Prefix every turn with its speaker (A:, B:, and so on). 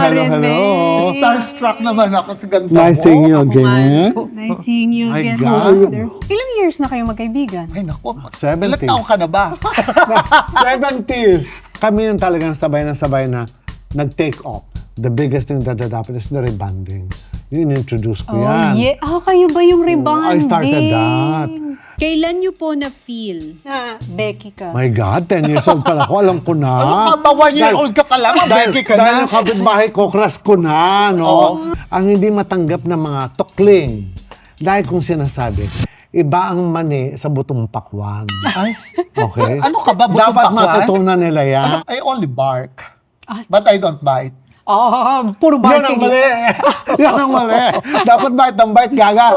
A: Marinig.
B: Starstruck naman ako sa ganda
C: Nice
B: mo.
C: seeing you again.
A: Nice seeing you
C: My
A: again,
C: God.
A: Mother. Ilang years na kayo magkaibigan?
B: Ay, naku.
C: 70s.
B: Ilang taong ka na ba?
C: 70s. Kami yung talagang sabay na nag-take off. The biggest thing that happened is the rebanding. Yun, introduce ko yan.
A: yeah. Kayo ba yung rebonding?
C: I started that.
D: Kailan nyo po na-feel?
A: Becky ka.
C: My God, 10 years old pala ako. Alam ko na.
B: Ano ka ba? 1 year old ka pa lang. Becky ka
C: Dahil
B: na.
C: yung kapitbahay ko, crush ko na, no? Ang hindi matanggap ng mga tukling. Dahil kung sinasabi, iba ang mani sa butong pakwan.
B: Ay,
C: Okay?
B: ano ka ba? Butong
C: Dapat
B: pakwan?
C: matutunan nila yan.
B: I only bark. But I don't bite.
A: Puro
C: Yun ang
A: barking.
C: mali. Yan ang mali. Dapat bite ng bite, gaga.